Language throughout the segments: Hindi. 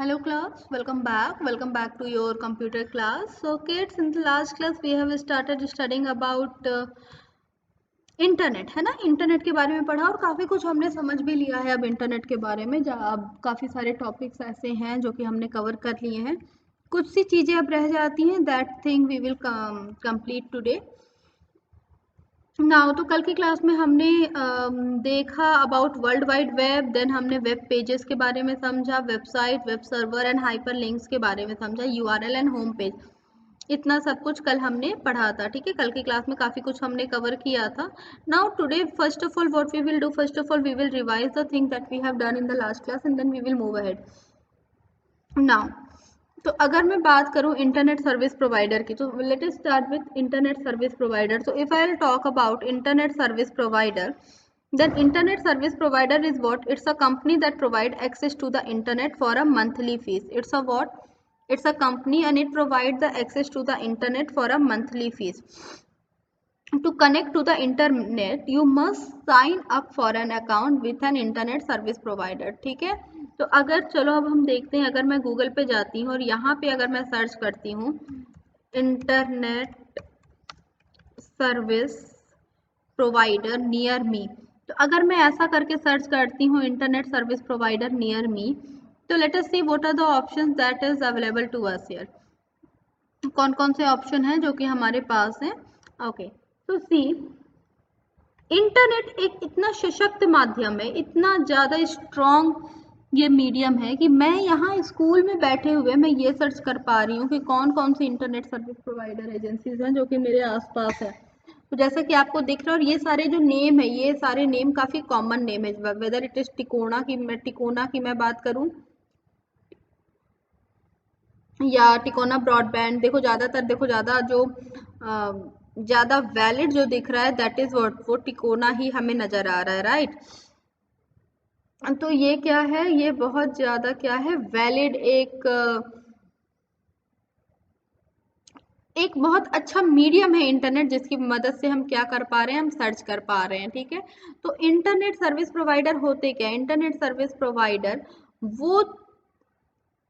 Hello class, welcome back to your computer class. So kids, in the last class we have started studying about internet, है ना। इंटरनेट के बारे में पढ़ा और काफ़ी कुछ हमने समझ भी लिया है अब इंटरनेट के बारे में। अब काफ़ी सारे टॉपिक्स ऐसे हैं जो कि हमने कवर कर लिए हैं। कुछ सी चीज़ें अब रह जाती हैं, that thing we will complete today now. तो कल की क्लास में हमने देखा about world wide web, then हमने वेब पेजेस के बारे में समझा, website, web server and hyperlinks के बारे में समझा, यूआरएल एंड होम पेज। इतना सब कुछ कल हमने पढ़ा था, ठीक है। कल की क्लास में काफ़ी कुछ हमने कवर किया था। Now today first of all what we will do, first of all we will revise the thing that we have done in the last class and then we will move ahead now. तो अगर मैं बात करूं इंटरनेट सर्विस प्रोवाइडर की, तो let us start with internet service provider. So if I'll talk about internet service provider, then internet service provider is what? It's a company that provide access to the internet for a monthly fees. It's a what? It's a company and it provide the access to the internet for a monthly fees. To connect to the internet you must sign up for an account with an internet service provider, ठीक है। तो अगर चलो अब हम देखते हैं, अगर मैं गूगल पे जाती हूँ और यहाँ पे अगर मैं सर्च करती हूँ internet service provider near me, तो अगर मैं ऐसा करके सर्च करती हूँ internet service provider near me, तो let us see what are the options that is available to us here. कौन कौन से ऑप्शन हैं जो कि हमारे पास हैं। ओके, तो सी इंटरनेट एक इतना सशक्त माध्यम है, इतना ज़्यादा स्ट्रॉन्ग ये मीडियम है कि मैं यहाँ स्कूल में बैठे हुए मैं ये सर्च कर पा रही हूँ कि कौन कौन सी इंटरनेट सर्विस प्रोवाइडर एजेंसीज हैं जो कि मेरे आसपास है। तो जैसा कि आपको दिख रहा है, और ये सारे जो नेम है, ये सारे नेम काफ़ी कॉमन नेम है। वेदर इट इज़ टिकोना की मैं बात करूँ या टिकोना ब्रॉडबैंड, देखो ज़्यादातर, देखो ज़्यादा जो ज़्यादा वैलिड जो दिख रहा है दैट इज़ वो टिकोना ही हमें नज़र आ रहा है, राइट। तो ये क्या है, ये बहुत ज़्यादा क्या है, वैलिड एक बहुत अच्छा मीडियम है इंटरनेट, जिसकी मदद से हम क्या कर पा रहे हैं, हम सर्च कर पा रहे हैं, ठीक है। तो इंटरनेट सर्विस प्रोवाइडर होते क्या, इंटरनेट सर्विस प्रोवाइडर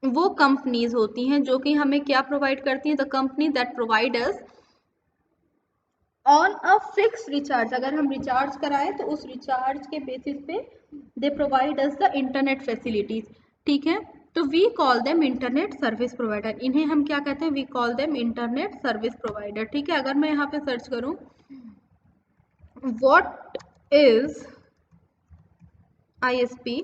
वो कंपनीज होती हैं जो कि हमें क्या प्रोवाइड करती हैं, the company that provide us on a fix recharge. अगर हम रिचार्ज कराएं तो उस रिचार्ज के बेसिस पे they provide us the internet facilities, ठीक है। तो we call them internet service provider, इन्हें हम क्या कहते हैं, we call them internet service provider, ठीक है। अगर मैं यहाँ पे सर्च करूँ व्हाट इज ISP,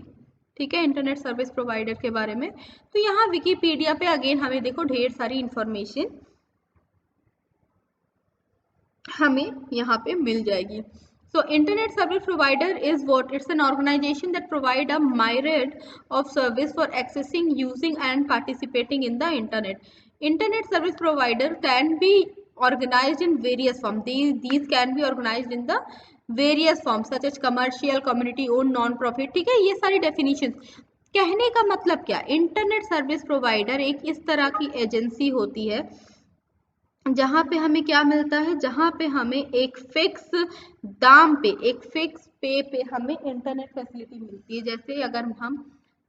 ठीक है, इंटरनेट सर्विस प्रोवाइडर के बारे में, तो यहाँ विकीपीडिया पे अगेन हमें देखो ढेर सारी इंफॉर्मेशन हमें यहाँ पे मिल जाएगी। So internet service provider is what? It's an organization that provide a myriad of service for accessing, using and participating in the internet. Internet service provider can be organized in various forms. These can be organized in the various forms such as commercial, community owned, non-profit, ठीक है। ये सारी definitions, कहने का मतलब क्या, इंटरनेट सर्विस प्रोवाइडर एक इस तरह की एजेंसी होती है जहाँ पे हमें क्या मिलता है, जहाँ पे हमें एक फिक्स दाम पे, एक फिक्स पे हमें इंटरनेट फैसिलिटी मिलती है। जैसे अगर हम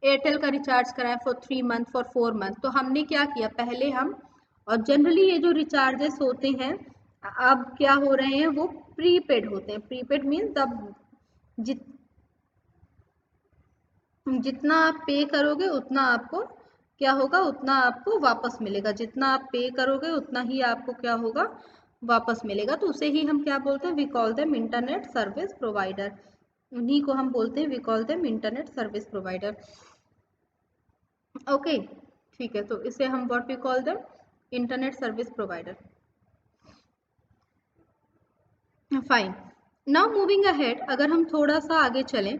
एयरटेल का रिचार्ज कराएं फॉर 3 मंथ, फॉर 4 मंथ, तो हमने क्या किया, पहले हम, और जनरली ये जो रिचार्जेस होते हैं अब क्या हो रहे हैं, वो प्रीपेड होते हैं। प्रीपेड मीन्स अब जितना आप पे करोगे उतना आपको क्या होगा, उतना आपको वापस मिलेगा। जितना आप पे करोगे उतना ही आपको क्या होगा, वापस मिलेगा। तो उसे ही हम क्या बोलते हैं, we call them internet service provider. उन्हीं को हम बोलते हैं we call them internet service provider. Okay, ठीक है। तो इसे हम what we call them internet service provider. Fine, now moving ahead, अगर हम थोड़ा सा आगे चलें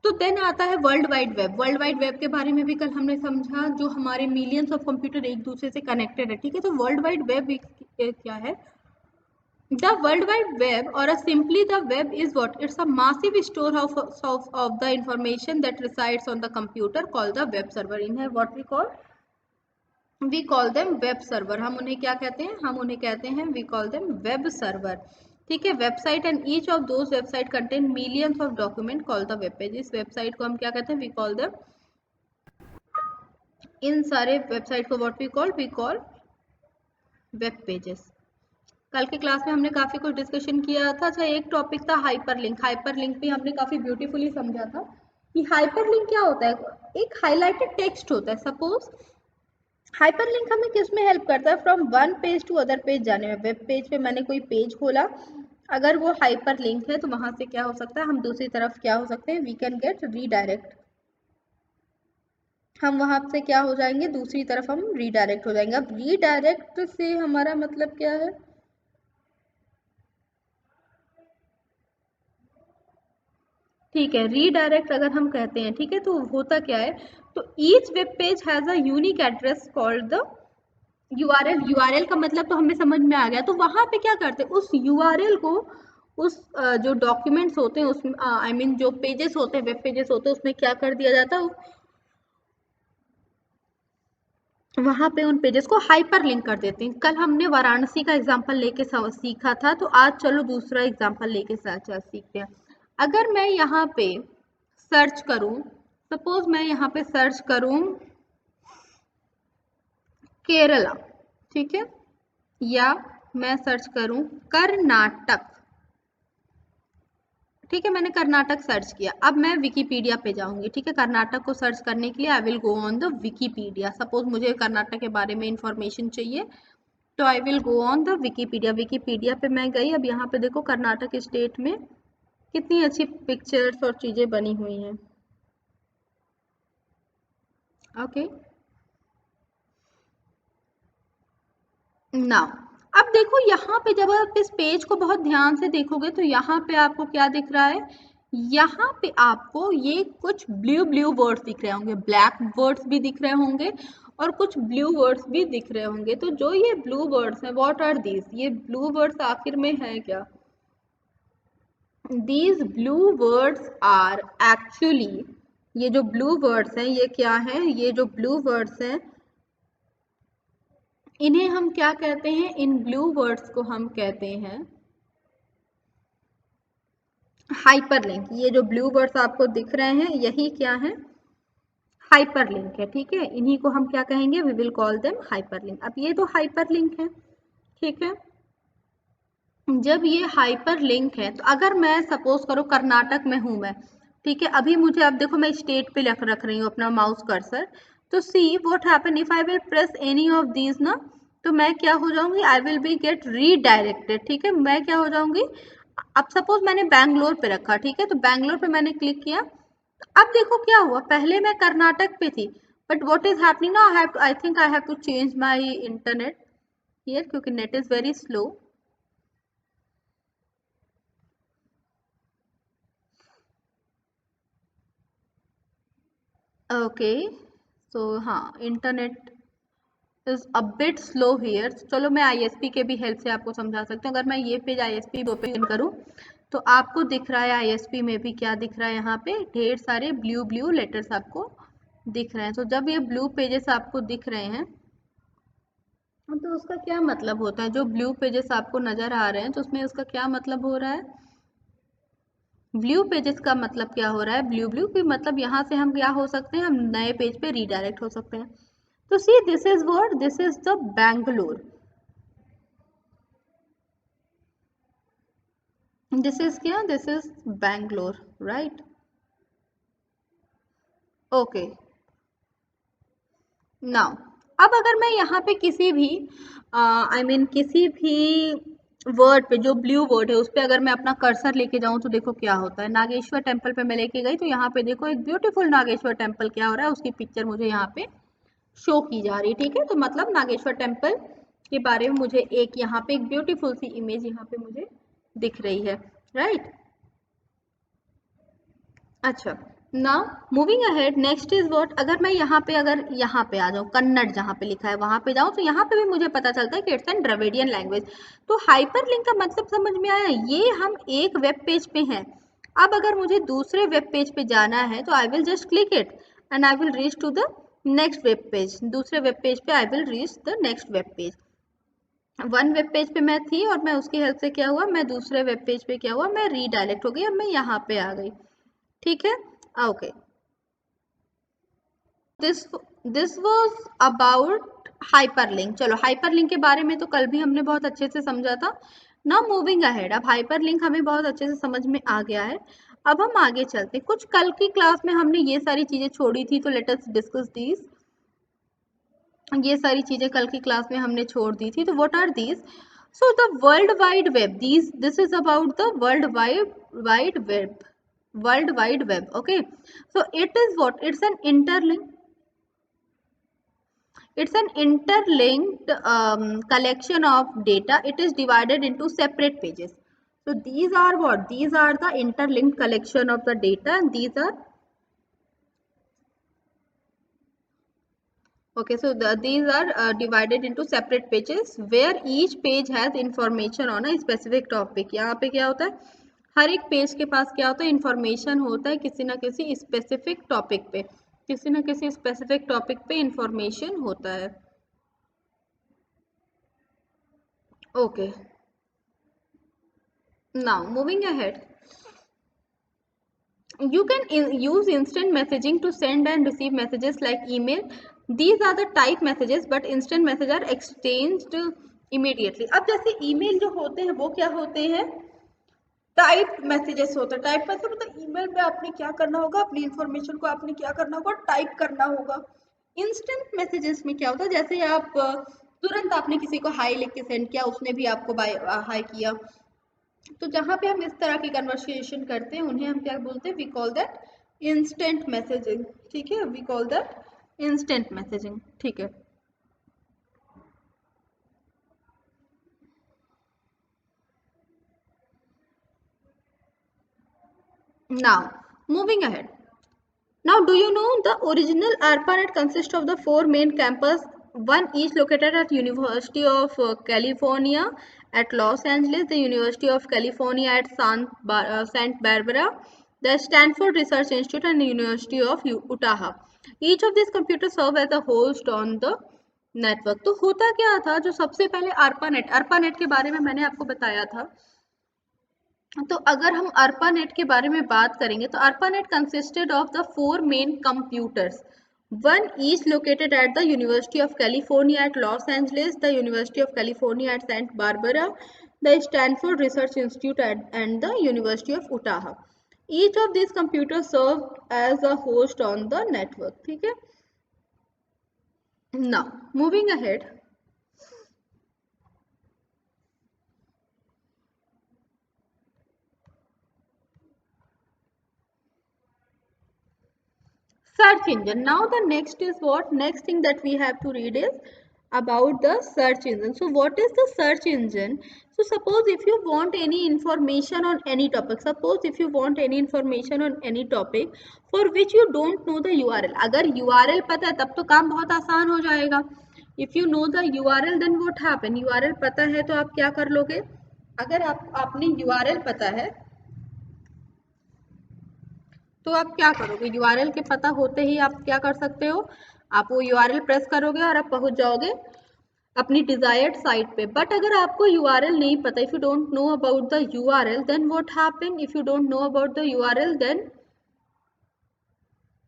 तो देन आता है world wide web. World wide web के बारे में भी कल हमने समझा, जो हमारे मिलियंस ऑफ कंप्यूटर एक दूसरे से कनेक्टेड है, ठीक है। तो वर्ल्ड वाइड वेब क्या है, द वर्ल्ड वाइड वेब और simply the web is what, it's a massive store of the information that resides on the computer called the web server. इन है what we call them web server. हम उन्हें क्या कहते हैं, हम उन्हें कहते हैं we call them web server, ठीक है। Website and each of those website contain millions of document call the web page. इस वेबसाइट को हम क्या कहते हैं, वी कॉल देम इन सारे वेबसाइट को what we call web pages. कल के क्लास में हमने काफी कुछ डिस्कशन किया था। अच्छा, एक टॉपिक था हाइपरलिंक। हाइपरलिंक भी हमने काफी ब्यूटीफुली समझा था कि हाइपरलिंक क्या होता है। एक हाईलाइटेड टेक्स्ट होता है। सपोज हाइपरलिंक हमें किस में हेल्प करता है, from one page to other page जाने में। वेब पेज पे मैंने कोई पेज खोला, अगर वो हाइपरलिंक है तो वहां से क्या हो सकता है, हम दूसरी तरफ क्या हो सकते हैं, वी कैन गेट रीडायरेक्ट। हम वहां से क्या हो जाएंगे, दूसरी तरफ हम रीडायरेक्ट हो जाएंगे। अब रीडायरेक्ट से हमारा मतलब क्या है, ठीक है, रीडायरेक्ट अगर हम कहते हैं, ठीक है, तो होता क्या है, तो each web page has a unique address called the URL. URL का मतलब तो हमें समझ में आ गया। तो वहां पे क्या करते हैं, उस यूआरएल को उस जो डॉक्यूमेंट्स होते हैं उसमें, आई मीन जो पेजेस होते हैं, वेब पेजेस होते हैं, उसमें क्या कर दिया जाता है, वहां पे उन पेजेस को हाइपर लिंक कर देते हैं। कल हमने वाराणसी का एग्जाम्पल लेके सीखा था, तो आज चलो दूसरा एग्जाम्पल लेके साथ साथ सीखते हैं। अगर मैं यहाँ पे सर्च करूं, सपोज मैं यहाँ पे सर्च करूं केरला, ठीक है, या मैं सर्च करूं कर्नाटक, ठीक है, मैंने कर्नाटक सर्च किया। अब मैं विकीपीडिया पे जाऊंगी, ठीक है, कर्नाटक को सर्च करने के लिए I will go on the Wikipedia. Suppose मुझे कर्नाटक के बारे में इंफॉर्मेशन चाहिए, तो I will go on the Wikipedia. Wikipedia पे मैं गई। अब यहाँ पे देखो कर्नाटक स्टेट में कितनी अच्छी पिक्चर्स और चीजें बनी हुई हैं। ओके, नाउ अब देखो यहाँ पे, जब आप इस पेज को बहुत ध्यान से देखोगे तो यहाँ पे आपको क्या दिख रहा है, यहाँ पे आपको ये कुछ ब्लू ब्लू वर्ड्स दिख रहे होंगे, ब्लैक वर्ड्स भी दिख रहे होंगे और कुछ ब्लू वर्ड्स भी दिख रहे होंगे। तो जो ये ब्लू वर्ड्स हैं, व्हाट आर दीज, ये ब्लू वर्ड्स आखिर में है क्या, these blue words are actually, ये जो ब्लू वर्ड्स हैं ये क्या है, ये जो ब्लू वर्ड्स हैं इन्हें हम क्या कहते हैं, इन ब्लू वर्ड्स को हम कहते हैं हाइपरलिंक। ये जो ब्लू वर्ड्स आपको दिख रहे हैं यही क्या है, हाइपरलिंक है, ठीक है, इन्हीं को हम क्या कहेंगे, we will call them hyperlink. अब ये तो हाइपरलिंक है, ठीक है। जब ये हाइपरलिंक है तो अगर मैं सपोज करो कर्नाटक में हूं मैं, ठीक है, अभी मुझे, अब देखो मैं स्टेट पे रख रही हूँ अपना माउस कर्सर, तो see what happen if I will press any of these ना, तो मैं क्या हो जाऊंगी, I will be get redirected, ठीक है, मैं क्या हो जाऊंगी। अब सपोज मैंने बैंगलोर पे रखा, ठीक है, तो बैंगलोर पे मैंने क्लिक किया, अब देखो क्या हुआ, पहले मैं कर्नाटक पे थी, but what is happening now, I think I have to change my internet here, क्योंकि net is very slow. Okay, so हाँ, internet is a bit slow here. चलो मैं आईएसपी के भी हेल्प से आपको समझा सकती हूँ। अगर मैं ये पेज आईएसपी ओपन करूँ तो आपको दिख रहा है आईएसपी में भी क्या दिख रहा है, यहाँ पे ढेर सारे ब्लू ब्लू लेटर्स आपको दिख रहे हैं। तो जब ये ब्लू पेजेस आपको दिख रहे हैं तो उसका क्या मतलब होता है, जो ब्लू पेजेस आपको नजर आ रहे हैं तो उसमें उसका क्या मतलब हो रहा है, ब्लू पेजेस का मतलब क्या हो रहा है, ब्लू ब्लू की मतलब यहाँ से हम क्या हो सकते हैं, हम नए पेज पे रीडायरेक्ट हो सकते हैं। तो see this is what, this is the Bangalore, this is क्या, this is Bangalore, right. Okay, now अब अगर मैं यहाँ पे किसी भी आई मीन किसी भी वर्ड पे, जो ब्लू वर्ड है उस पे अगर मैं अपना कर्सर लेके जाऊं तो देखो क्या होता है, नागेश्वर टेम्पल पे मैं लेके गई तो यहाँ पे देखो एक ब्यूटीफुल नागेश्वर टेम्पल क्या हो रहा है, उसकी पिक्चर मुझे यहाँ पे शो की जा रही है, ठीक है। तो मतलब नागेश्वर टेम्पल के बारे में मुझे एक यहाँ पे एक ब्यूटीफुल सी इमेज यहाँ पे मुझे दिख रही है, राइट। अच्छा, now moving ahead, next is what, अगर मैं यहाँ पे, अगर यहाँ पे आ जाऊँ, कन्नड़ जहाँ पे लिखा है वहां पे जाऊँ तो यहाँ पे भी मुझे पता चलता है कि इट्स एन द्रविडियन लैंग्वेज। तो हाइपरलिंक का मतलब समझ में आया, ये हम एक वेब पेज पे हैं। अब अगर मुझे दूसरे वेब पेज पे जाना है तो I will just click it and I will reach to the next web page. दूसरे वेब पेज पे I will reach the next web page. One web page पे मैं थी और मैं उसकी हेल्प से क्या हुआ, मैं दूसरे वेब पेज पे क्या हुआ, मैं रीडायरेक्ट हो गई, अब मैं यहाँ पे आ गई, ठीक है। Okay, this this was about hyperlink. चलो हाइपरलिंक के बारे में तो कल भी हमने बहुत अच्छे से समझा था। नाउ मूविंग अहेड, अब हाइपरलिंक हमें बहुत अच्छे से समझ में आ गया है। अब हम आगे चलते हैं। कुछ कल की क्लास में हमने ये सारी चीजें छोड़ी थी, तो लेट अस डिस्कस दीज। ये सारी चीजें कल की क्लास में हमने छोड़ दी थी। तो what are these? So the world wide web, these this is about the world web, world wide web. Okay, so it is what? It's an interlinked collection of data. It is divided into separate pages. So these are what? These are the interlinked collection of the data, and these are okay. So these are divided into separate pages where each page has information on a specific topic. यहाँ पे क्या होता है? हर एक पेज के पास क्या होता है? इंफॉर्मेशन होता है किसी ना किसी स्पेसिफिक टॉपिक पे, किसी ना किसी स्पेसिफिक टॉपिक पे इंफॉर्मेशन होता है। Okay, now moving ahead, you can use instant messaging to send and receive messages like email. These are the type messages, but instant messages are exchanged immediately. अब जैसे email जो होते हैं वो क्या होते हैं? टाइप मैसेजेस होता है। टाइप मैसेज मतलब ईमेल में आपने क्या करना होगा? अपनी इंफॉर्मेशन को आपने क्या करना होगा? टाइप करना होगा। इंस्टेंट मैसेजेस में क्या होता है? जैसे आप तुरंत आपने किसी को हाई लिख के सेंड किया, उसने भी आपको हाई किया। तो जहाँ पे हम इस तरह की कन्वर्सेशन करते हैं उन्हें हम क्या बोलते हैं? We call that instant messaging. ठीक है, we call that instant messaging. ठीक है, now moving ahead. Now, do you know the original ARPANET consists of the 4 main campus, one each located at University of California at Los Angeles, the University of California at Santa Barbara, the Stanford Research Institute, and the University of Utah. Each of these computers serve as a host on the network. तो होता क्या था? जो सबसे पहले ARPANET के बारे में मैंने आपको बताया था। तो अगर हम ARPANET के बारे में बात करेंगे तो ARPANET consisted of the 4 main computers, one each located at the University of California at Los Angeles, the University of California at Santa Barbara, the Stanford Research Institute and the University of Utah. Each of these computers served as a host on the network. ठीक है, now moving ahead, search engine. Now the next is what? Next thing that we have to read is about the search engine. So what is the search engine? So suppose if you want any information on any topic, suppose if you want any information on any topic for which you don't know the URL. अगर URL पता है तब तो काम बहुत आसान हो जाएगा. If you know the URL, then what happen? URL पता है तो आप क्या कर लोगे? अगर आपने URL पता है तो आप क्या करोगे? यूआरएल के पता होते ही आप क्या कर सकते हो? आप वो यूआरएल प्रेस करोगे और आप पहुंच जाओगे अपनी डिजायर्ड साइट पे। बट अगर आपको यूआरएल नहीं पता, if you don't know about the URL, then what happen? If you don't know about the URL, then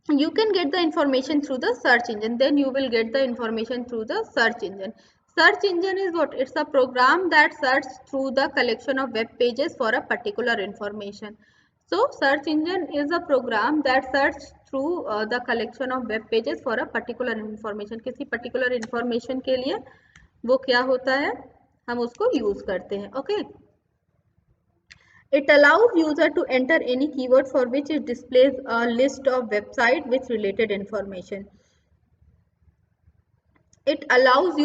you can get the information through the search engine. Then you will get the information through the search engine. Search engine is what? It's a program that searches through the collection of web pages for a particular information. So search engine is a program that searches through the collection of web pages for a particular information. किसी particular information के लिए वो क्या होता है? हम उसको use करते हैं. Okay. It allows user to enter any keyword for which it displays a list of website with related information. It allows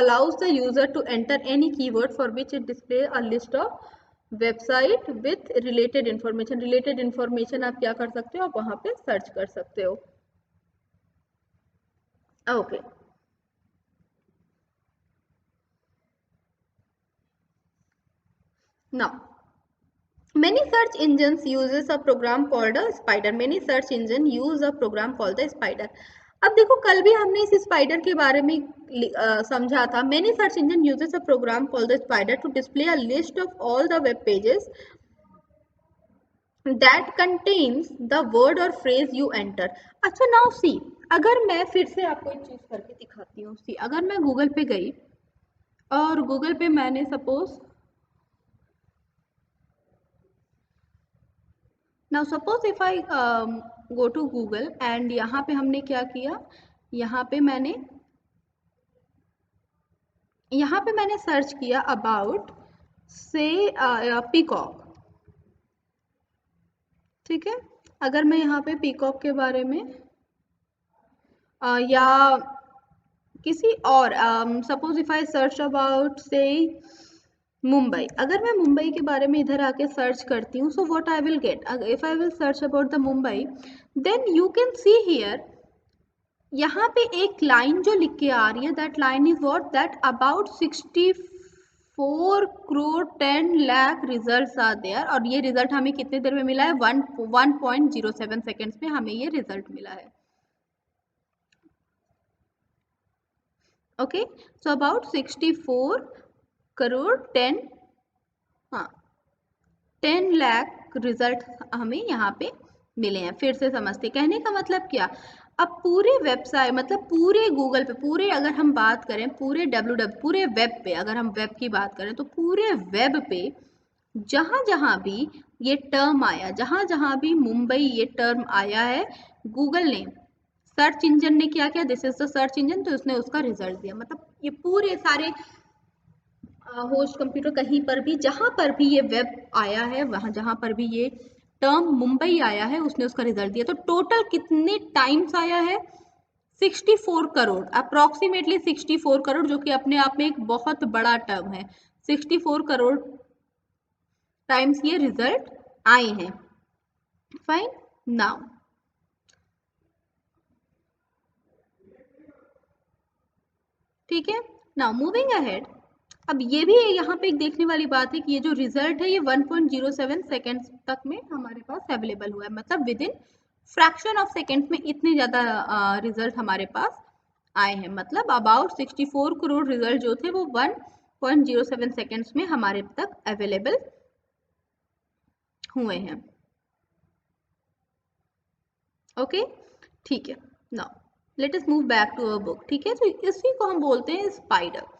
allows the user to enter any keyword for which it displays a list of website with related information. Related information आप क्या कर सकते हो? आप वहाँ पे सर्च कर सकते हो. Okay. Now, many search engines uses a program called a spider. Many search engine use a program called the spider. अब देखो कल भी हमने इस स्पाइडर के बारे में समझा था. Many search engine uses a program called the spider to display a list of all the web pages that contains the word or phrase you enter. अच्छा now see, अगर मैं फिर से आपको एक चीज करके दिखाती हूँ. see, अगर मैं गूगल पे गई और गूगल पे मैंने suppose if I go to Google and यहाँ पे हमने क्या किया, यहाँ पे मैंने सर्च किया अबाउट से पीकॉक. ठीक है, अगर मैं यहाँ पे पीकॉक के बारे में या किसी और suppose if I search about से मुंबई, अगर मैं मुंबई के बारे में इधर आके सर्च करती हूँ, so what I will get, if I will search about the Mumbai, then you can see here, यहाँ पे एक लाइन जो लिख के आ रही है, that line is what, that about 64 crore 10 lakh result are there. और ये रिजल्ट हमें कितने देर में मिला है, 1.07 सेकेंड्स में हमें ये रिजल्ट मिला है. Okay, so about 64 crore 10 lakh result हमें यहाँ पे मिले हैं. फिर से समझते, कहने का मतलब क्या, अब पूरे वेबसाइट मतलब पूरे गूगल पे, पूरे अगर हम बात करें पूरे पूरे वेब पे, अगर हम वेब की बात करें तो पूरे वेब पे जहाँ जहाँ भी ये टर्म आया, जहाँ जहाँ भी मुंबई ये टर्म आया है, गूगल ने, सर्च इंजन ने क्या किया, this is the search engine, तो उसने उसका रिजल्ट दिया. मतलब ये पूरे सारे होस्ट कंप्यूटर कहीं पर भी जहां पर भी ये वेब आया है, वहां जहां पर भी ये टर्म मुंबई आया है, उसने उसका रिजल्ट दिया. तो टोटल कितने टाइम्स आया है, 64 करोड़, अप्रोक्सीमेटली 64 करोड़, जो कि अपने आप में एक बहुत बड़ा टर्म है. 64 करोड़ टाइम्स ये रिजल्ट आए हैं. फाइन, नाउ ठीक है, नाउ मूविंग अहेड. अब ये भी यहाँ पे एक देखने वाली बात है कि ये जो रिजल्ट है ये 1.07 सेकेंड्स तक में हमारे पास अवेलेबल हुआ है. मतलब with in fraction of seconds में इतने ज़्यादा रिजल्ट हमारे पास आए हैं. मतलब अबाउट 64 करोड़ रिजल्ट जो थे वो 1.07 सेकेंड्स में हमारे तक अवेलेबल हुए हैं. ओके, ठीक है, now let us move back to our book. ठीक है, तो इसी को हम बोलते हैं spider.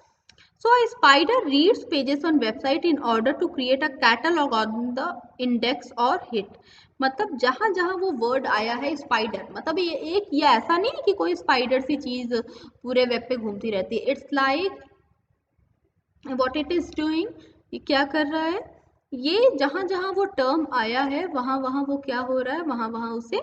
So a spider reads pages on website in order to create a catalog on the index or hit. मतलब जहां जहां वो वर्ड आया है स्पाइडर, मतलब ये एक, ये ऐसा नहीं है कि कोई स्पाइडर सी चीज पूरे वेब पे घूमती रहती है. It's like what it is doing, ये क्या कर रहा है, ये जहां जहां वो टर्म आया है वहां वहां वो क्या हो रहा है, वहां वहां उसे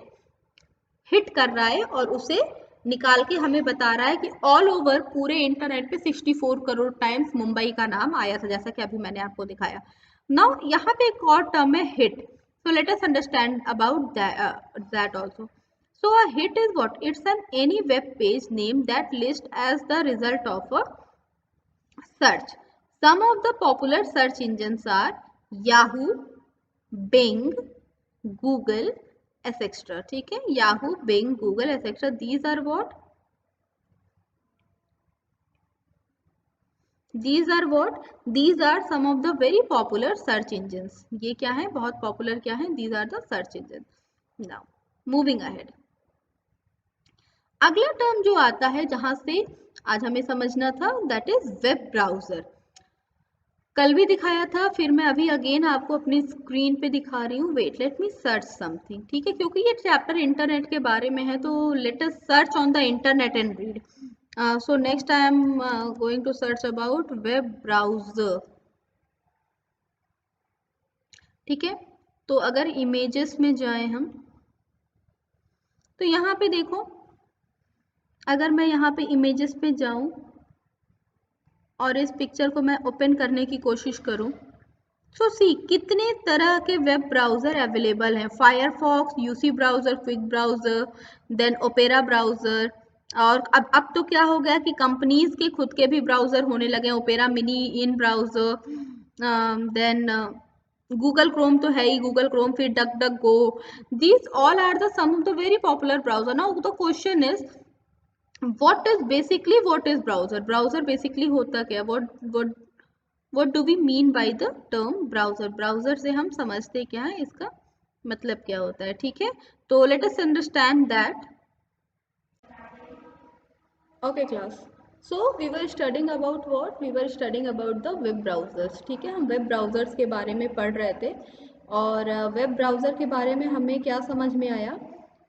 हिट कर रहा है और उसे निकाल के हमें बता रहा है कि ऑल ओवर पूरे इंटरनेट पे 64 करोड़ टाइम्स मुंबई का नाम आया था, जैसा कि अभी मैंने आपको दिखाया. नाउ यहाँ पे एक और टर्म है hit. So let us understand about that also. So a hit is what, it's an any web page name that list as the result of a search. Some of the popular search engines are Yahoo, Bing, Google, etc. ठीक है, Yahoo, Bing, Google, etc. These are what? These are what? These are some of the very popular search engines. ये क्या है, बहुत popular क्या है? These are the search engines. Now, moving ahead. अगला टर्म जो आता है जहां से आज हमें समझना था, that is web browser. कल भी दिखाया था, फिर मैं अभी अगेन आपको अपनी स्क्रीन पे दिखा रही हूँ. Wait, let me search something. ठीक है, क्योंकि ये चैप्टर इंटरनेट के बारे में है, तो let us search on the internet and read. So next I am going to search about web browser. ठीक है, तो अगर इमेजेस में जाए हम, तो यहाँ पे देखो, अगर मैं यहाँ पे इमेजेस पे जाऊं और इस पिक्चर को मैं ओपन करने की कोशिश करूं, सो सी कितने तरह के वेब ब्राउजर अवेलेबल हैं. Firefox, UC browser, quick browser, then Opera browser. और अब तो क्या हो गया कि कंपनीज के खुद के भी ब्राउजर होने लगे हैं, ओपेरा मिनी, इन ब्राउजर, देन गूगल क्रोम तो है ही, गूगल क्रोम, फिर DuckDuckGo. These all are the some of the very popular browser. Now the question is what is browser basically होता क्या, what do we mean by the term browser. browser से हम समझते क्या है इसका मतलब क्या होता है, ठीक है। तो let us understand that. Okay class, so we were studying about what, we were studying about the web browsers, ठीक है। हम वेब ब्राउजर्स के बारे में पढ़ रहे थे और वेब ब्राउज़र के बारे में हमें क्या समझ में आया।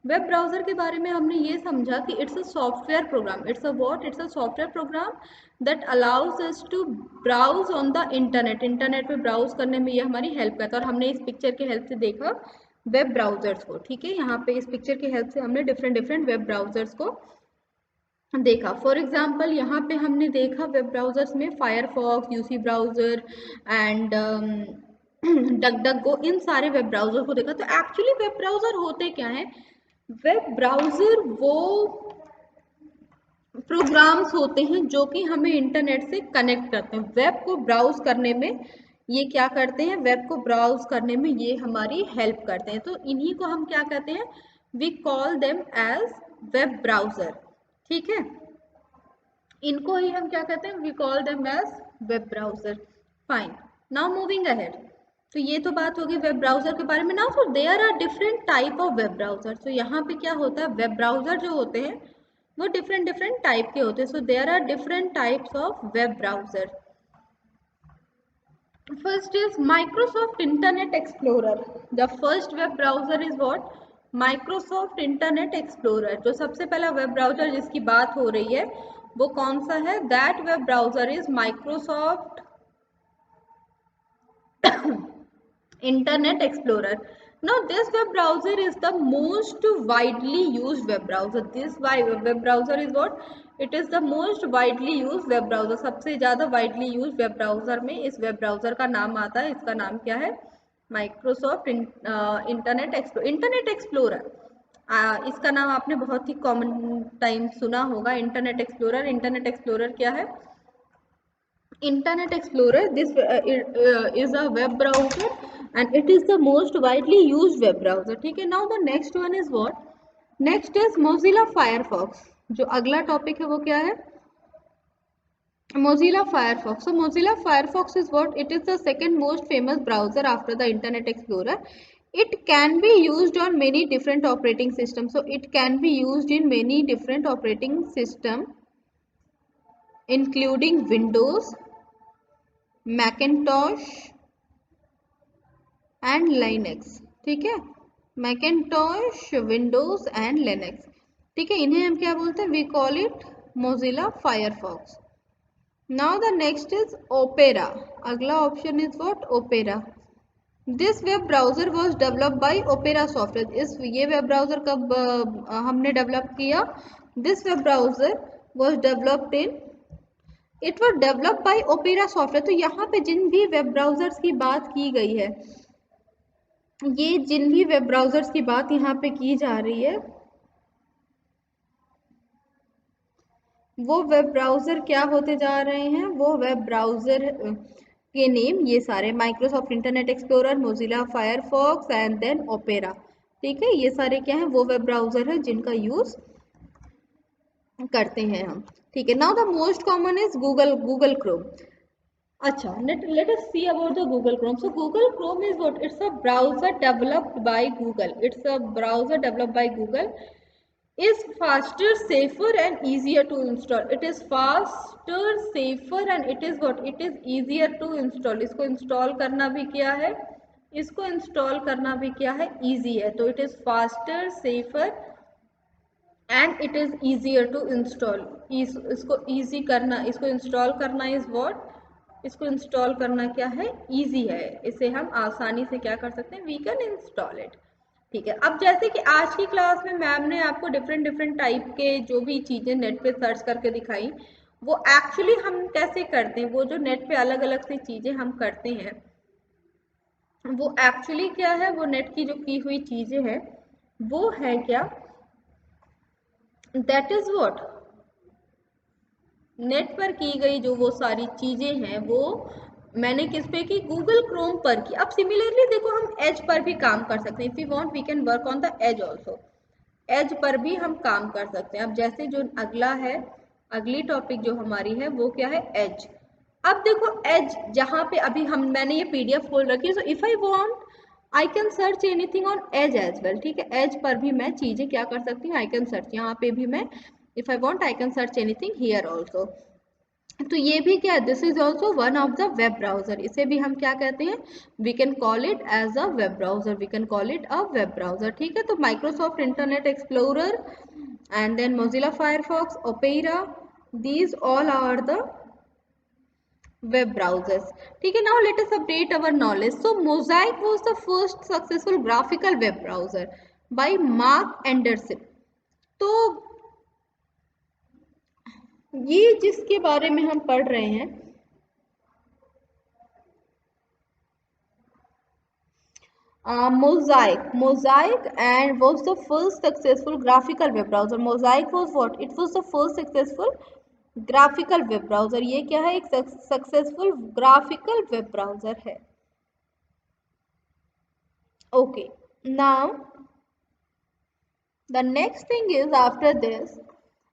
वेब ब्राउज़र के बारे में हमने ये समझा कि it's a software program, it's a what, it's a software program that allows us to browse on the internet, internet पे ब्राउज करने में ये हमारी हेल्प करता है। और हमने इस पिक्चर की हेल्प से देखा वेब ब्राउजर्स को, ठीक है। यहाँ पे इस पिक्चर की हेल्प से हमने डिफरेंट डिफरेंट वेब ब्राउजर्स को देखा। फॉर एग्जाम्पल यहाँ पे हमने देखा वेब ब्राउजर्स में Firefox, UC browser and DuckDuckGo, इन सारे वेब ब्राउजर को देखा। तो एक्चुअली वेब ब्राउजर होते क्या है, वेब ब्राउजर वो प्रोग्राम्स होते हैं जो कि हमें इंटरनेट से कनेक्ट करते हैं। वेब को ब्राउज करने में ये क्या करते हैं, वेब को ब्राउज करने में ये हमारी हेल्प करते हैं। तो इन्हीं को हम क्या कहते हैं, we call them as web browser, ठीक है। इनको ही हम क्या कहते हैं, we call them as web browser. Fine, now moving ahead. तो ये तो बात होगी वेब ब्राउजर के बारे में। Now so there are different type of web browser. तो यहाँ पे क्या होता है, वेब ब्राउजर जो होते हैं वो डिफरेंट डिफरेंट टाइप के होते हैं। So there are different types of web browser. First is Microsoft Internet Explorer. The first web browser is what? Microsoft Internet Explorer. जो सबसे पहला वेब ब्राउजर जिसकी बात हो रही है वो कौन सा है? That web browser is Microsoft Internet Explorer. Now this web browser is the most widely used web browser. This web browser is what? It is the most widely used web browser. सबसे ज़्यादा widely used web browser में इस web browser का नाम आता है। इसका नाम क्या है? Microsoft Internet Explorer. इसका नाम आपने बहुत ही कॉमन टाइम सुना होगा, इंटरनेट एक्सप्लोरर। इंटरनेट एक्सप्लोरर क्या है? Internet Explorer, this is a web browser and it is the most widely used web browser, ठीक है। Now the next one is what? Next is Mozilla Firefox. जो अगला टॉपिक है वो क्या है? Mozilla Firefox. So Mozilla Firefox is what? It is the second most famous browser after the Internet Explorer. It can be used on many different operating systems. So it can be used in many different operating systems including Windows, Macintosh and Linux, ठीक है। मैकिन्टॉश, विंडोज एंड लिनक्स, ठीक है। इन्हें हम क्या बोलते हैं? We call it Mozilla Firefox. Now the next is Opera. अगला option is what? Opera. This web browser was develop by Opera software. इस ये वेब ब्राउजर कब हमने डेवलप किया? This web browser was developed in, it was develop by Opera software. तो यहाँ पे जिन भी वेब ब्राउजर्स की बात की गई है, ये जिन भी वेब ब्राउजर्स की बात यहाँ पे की जा रही है वो वेब ब्राउजर क्या होते जा रहे हैं? वो वेब ब्राउजर के नेम ये सारे, Microsoft Internet Explorer, Mozilla Firefox and then Opera, ठीक है। ये सारे क्या है? वो वेब ब्राउजर है जिनका यूज करते हैं हम, ठीक है। Now the most common is Google Chrome. अच्छा, let us see about the Google Chrome. So Google Chrome is what? It's a browser developed by Google. It's a browser developed by Google. Is faster, safer and easier to install. It is faster, safer and it is what? It is easier to install. इसको install करना भी क्या है? इसको install करना भी क्या है? Easy है। तो it is faster, safer and it is easier to install. इसको easy करना, इसको install करना is what? इसको इंस्टॉल करना क्या है? इजी है। इसे हम आसानी से क्या कर सकते हैं? वी कैन इंस्टॉल इट, ठीक है। अब जैसे कि आज की क्लास में मैम ने आपको डिफरेंट डिफरेंट टाइप के जो भी चीज़ें नेट पे सर्च करके दिखाई, वो एक्चुअली हम कैसे करते हैं? वो जो नेट पे अलग अलग सी चीज़ें हम करते हैं वो एक्चुअली क्या है? वो नेट की जो की हुई चीज़ें हैं वो है क्या? That is what? नेट पर की गई जो वो सारी चीजें हैं वो मैंने किस पे की? गूगल क्रोम पर की। अब सिमिलरली देखो, हम एज पर भी काम कर सकते हैं। If you want we can work on the Edge also. Edge पर भी हम काम कर सकते हैं। अब जैसे जो अगला है, अगली टॉपिक जो हमारी है वो क्या है? एज। अब देखो एज जहाँ पे अभी हम, मैंने ये पीडीएफ खोल रखी है। So if I want I can search anything on Edge as well, ठीक है, एज पर भी मैं चीजें क्या कर सकती हूँ, आई कैन सर्च, यहाँ पे भी मैं if I want I can search anything here also. तो ये भी क्या है, this is also one of the web browser, इसे भी हम क्या कहते हैं, we can call it as a web browser, we can call it a web browser, ठीक है। तो Microsoft Internet Explorer and then Mozilla Firefox, Opera, these all are the web browsers, ठीक है। now let us update our knowledge. So mosaic was the first successful graphical web browser by mark anderson। तो ये जिसके बारे में हम पढ़ रहे हैं, mosaic and was the first successful graphical web browser। mosaic was what, it was the first successful graphical web browser। ये क्या है, एक सक्सेसफुल ग्राफिकल वेब ब्राउजर है। Okay, now the next thing is after this,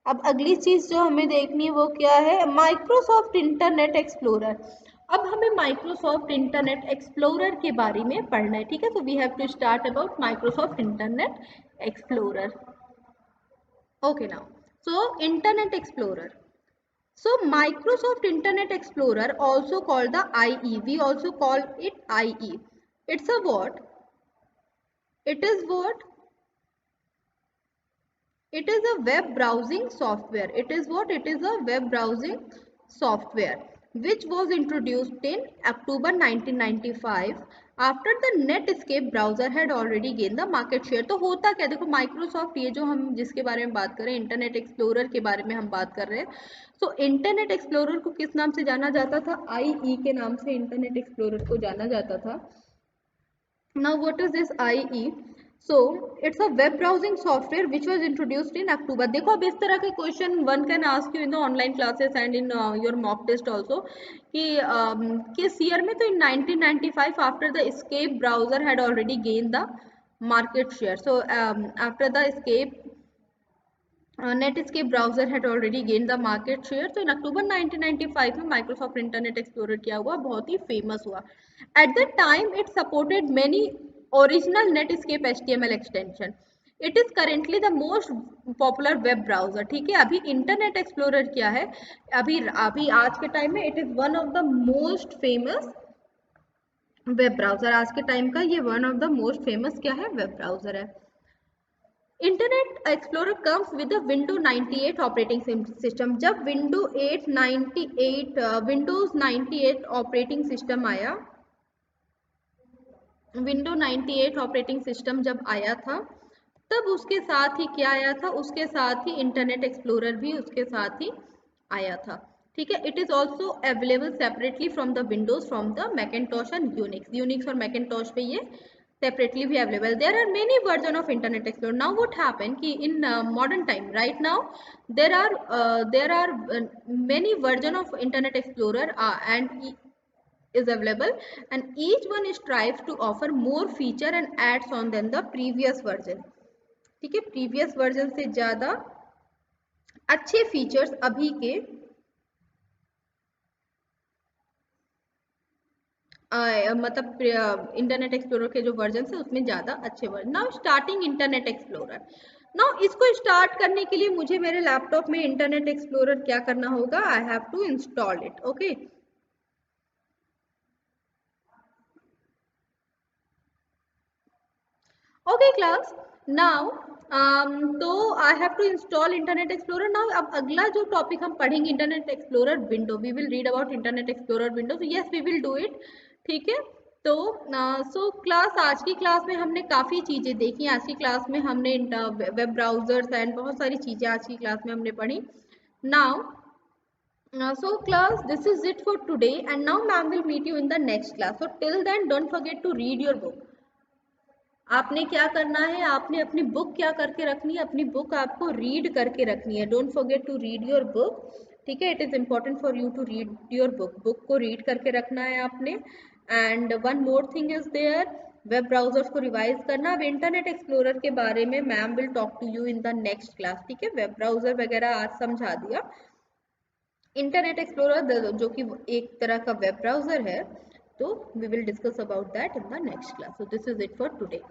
अब अगली चीज जो हमें देखनी है वो क्या है, माइक्रोसॉफ्ट इंटरनेट एक्सप्लोरर। अब हमें माइक्रोसॉफ्ट इंटरनेट एक्सप्लोरर के बारे में पढ़ना है, ठीक है। So we have to start about Microsoft Internet Explorer. Okay, now so Internet Explorer, so Microsoft Internet Explorer, also called the IE, we also call it IE, it's a what, it is what, it is a web browsing software, it is what, it is a web browsing software which was introduced in October 1995 after the Netscape browser had already gained the market share। तो होता क्या, देखो माइक्रोसॉफ्ट, ये जो हम जिसके बारे में बात कर रहे हैं, इंटरनेट एक्सप्लोरर के बारे में हम बात कर रहे हैं। तो इंटरनेट एक्सप्लोरर को किस नाम से जाना जाता था, IE के नाम से इंटरनेट एक्सप्लोरर को जाना जाता था। Now what is this IE? So it's a web browsing software which was introduced in October। देखो अब इस तरह के question one can ask you in the online classes and in your mock test also, कि किस ईयर में, तो in 1995 after the escape browser had already gained the market share। So after the escape Netscape browser had already gained the market share। तो in October 1995 में Microsoft Internet Explorer क्या हुआ, बहुत ही फेमस हुआ। At that time it supported many original Netscape HTML extension। It is currently the most popular web browser, ठीक है। अभी इंटरनेट एक्सप्लोरर क्या है, अभी अभी आज के टाइम में it is one of the most famous web browser. आज के टाइम का ये one of the most famous क्या है, वेब ब्राउजर है। Internet explorer comes with window 98 operating system. जब विंडो 898 विंडोज 98 ऑपरेटिंग सिस्टम आया, विंडो 98 ऑपरेटिंग सिस्टम जब आया था, तब उसके साथ ही क्या आया था, उसके साथ ही इंटरनेट एक्सप्लोरर भी उसके साथ ही आया था, ठीक है। It is also available separately from the Windows, from the Macintosh and Unix और मैकिन्टॉश पे ये separately be available। There are many version of internet explorer। now what happened ki in modern time, right now there are many version of internet explorer and is available, and each one strives to offer more feature and adds on than the previous version, ठीक है। previous version से ज्यादा अच्छे फीचर्स अभी के मतलब इंटरनेट एक्सप्लोरर के जो वर्जन है उसमें ज़्यादा अच्छे version. Now starting internet Explorer, now इसको स्टार्ट करने के लिए मुझे मेरे लैपटॉप में इंटरनेट एक्सप्लोरर क्या करना होगा, I have to install it. Okay, okay class, now तो I have to install Internet Explorer. Now अब अगला जो टॉपिक हम पढ़ेंगे, Internet Explorer window, we will read about Internet Explorer window. Yes, we will do it, ठीक है। तो सो क्लास, आज की क्लास में हमने काफ़ी चीज़ें देखी। आज की क्लास में हमने वेब ब्राउजर्स एंड बहुत सारी चीज़ें आज की क्लास में हमने पढ़ी। Now so class, this is it for today, and now ma'am will meet you in the next class। so till then don't forget to read your book। आपने क्या करना है, आपने अपनी बुक क्या करके रखनी है, अपनी बुक आपको रीड करके रखनी है। Don't forget to read your book, ठीक है। It is important for you to read your book, book को रीड करके रखना है आपने। And one more thing is there, web browsers को रिवाइज करना। अब इंटरनेट एक्सप्लोरर के बारे में ma'am will talk to you in the next class, ठीक है। वेब ब्राउजर वगैरह आज समझा दिया। इंटरनेट एक्सप्लोरर जो कि एक तरह का वेब ब्राउजर है, So we will discuss about that in the next class. So this is it for today.